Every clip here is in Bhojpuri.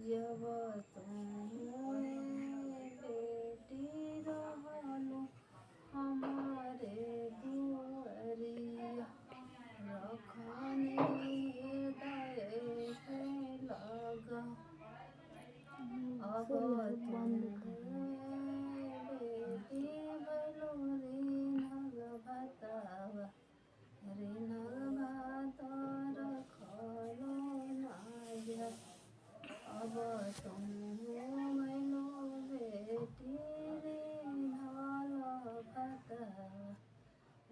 जब तुम बेटी रहलो हमारे दुआरिया, रखनी हृदय से लगा। अब तुम बेटी भलो रिन्हल भातवा, रिन्हल भात रखलो नाजा। अब तुम भलो बेटी रिन्हल भातवा,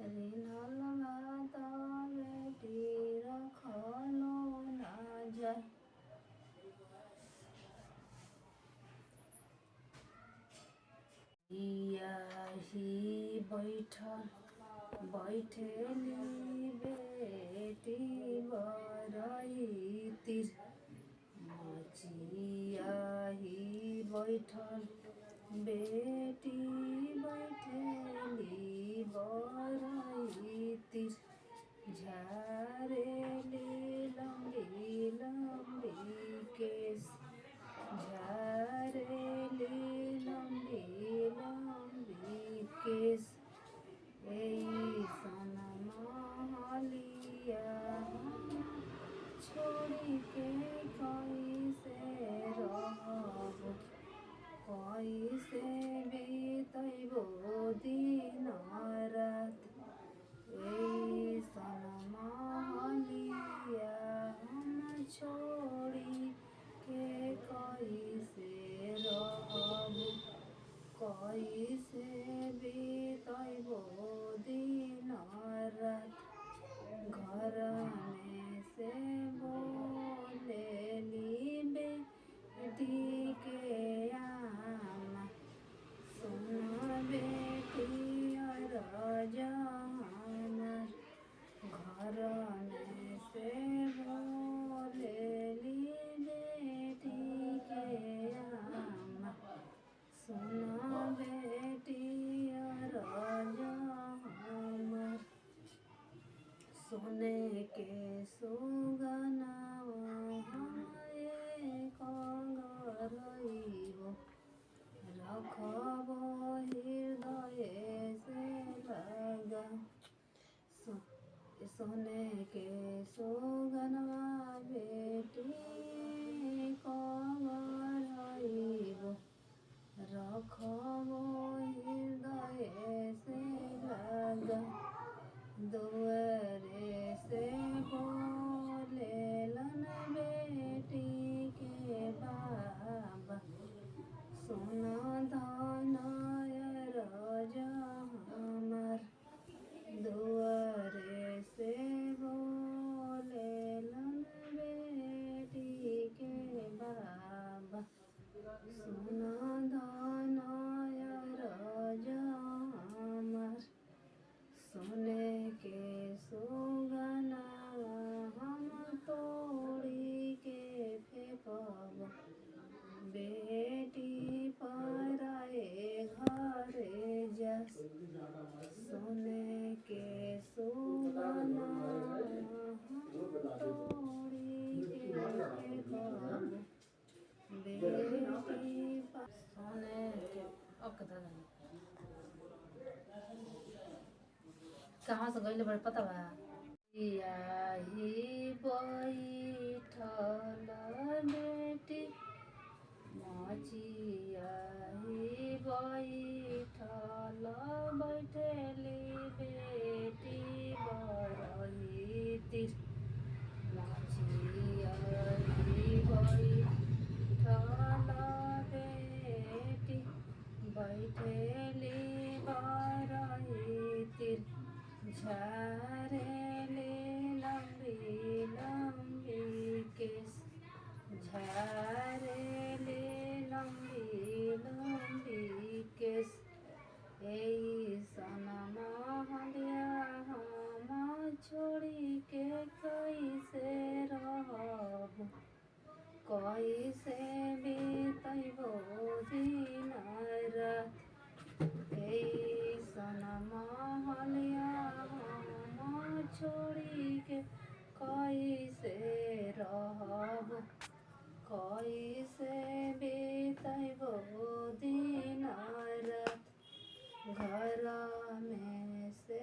रिन्हल भात बेटी रखलो नाजा। ही बैठेली बेटी बरईतिर, मचिया ही बैठल बेटी बैठेली बरईतिर। झारेली लंबी लंबी केस, झारेली लंबी लंबी केस। ऐसन महलिया छोड़ी के कैसे रहब, कैसे बीतैबो दिन रात। ऐसन महलिया हम छोड़ी के कैसे रहब, कैसे बीतैबो दिन रात। घर में से बोलेली बेटी के आमा, सुन बेटी अरज हमर। घर में से बोलेली बेटी के आमा, सुन बेटी अरज हमर। सोने के सुगनवा हम एक गरइबो, रखबो हृदय से लगा। सोने के सुगनवा बेटी एक गरइबो, रखबो हृदय से लगा। दुआरे से बोलेलन बेटी के बाबा, सुन धन अरज हमर। दुआरे से बोलेलन बेटी के बाबा, सुन धन अरज हमर। सोने के सुगनवा हम तोड़ी के फेंकब, बेटी पराए घरे जास। सोने के सुगनवा हम तोड़ी के फेंकब, बेटी सोने के कहाँ से गईले बड़े पता बा। ही बैठल बेटी, मचिया ही बैठल, बैठेली बेटी बरईतिर। मचिया ही बैठल बेटी, बैठेली बरईतिर। झारेली लंबी लंबी केस, झारेली लंबी लंबी केस। ऐसन महलिया हम छोड़ी के कैसे रहब, कैसे बीतैबो दिन रात। ऐसन महलिया हम छोड़ी के कैसे रहब, कैसे बीतबो दिन रात, घर में से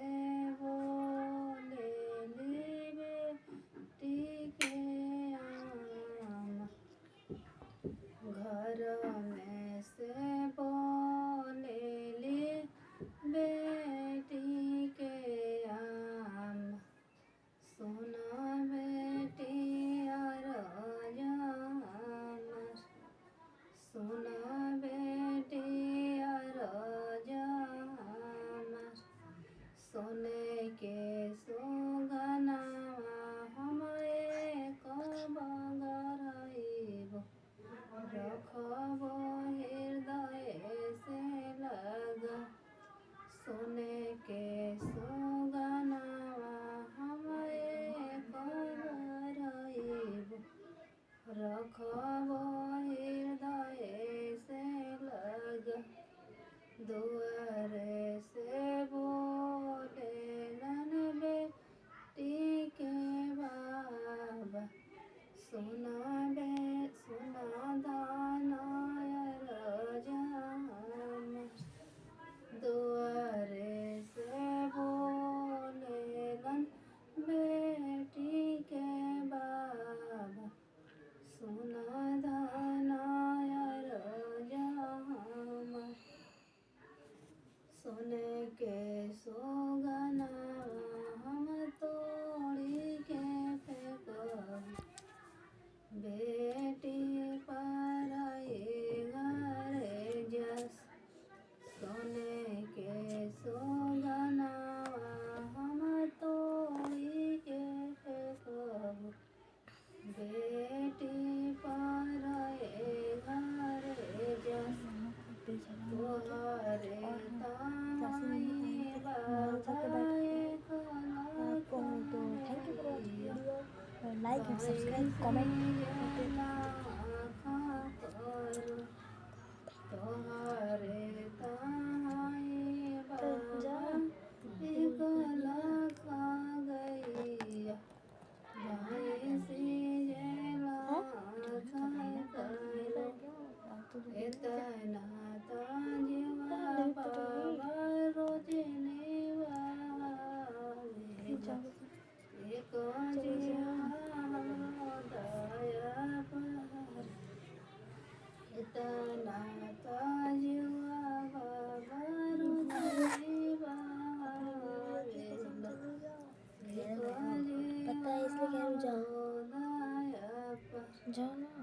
बोले ली बेटी के आमा, घर में से बोले ली बेटी के आमा, सोना बेटी सोना बेटी सोने के सुगनावा हम एक बगराइब, रखब हृदय से लगा, सोने के सुगनावा हम एक बगराइब, रखब हृदय से लगा, दुआरे से बोले लन बेटी के बाबा, सुना दाना राजामा, दुआरे से बोले लन बेटी के बाबा, सुना दाना राजामा, सोने के सुगनावा हम तोड़ी के फेंकब, बेटी पराई घरे जस, सोने के सुगनावा हम तोड़ी के फेंकब, बेटी पराई घरे जस, तोहरे लाइक एंड सब्सक्राइब कमेंट तोहरे इतना ताजीवा बाबा रोजने वाले, एक जिया दया पर, इतना ताजीवा बाबा रोजने वाले, पता है इसलिए कह रही जाओ दया पर, जाओ ना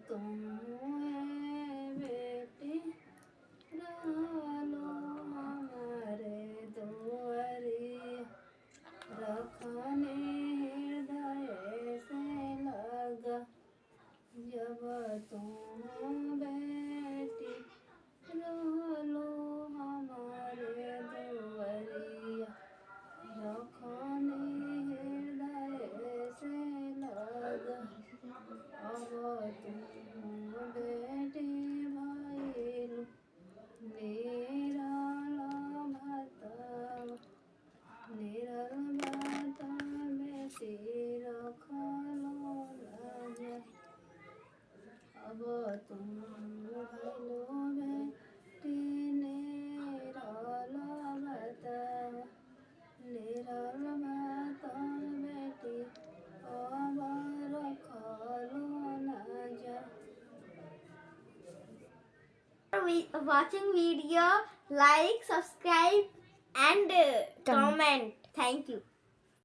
तुम बेटी डालो हमारे दुआरी, रखने हृदय से लगा, जब तुम बेटी डालो हमारे दुआरी, रखने हृदय से लगा, अब तुम बेटी भइलु निराल भात बेटी रखलो लाजा, अब तुम भइलु बेटी निराल भात बेटी अब रखलो लाजा। Watching video, like, subscribe and comment. Thank you.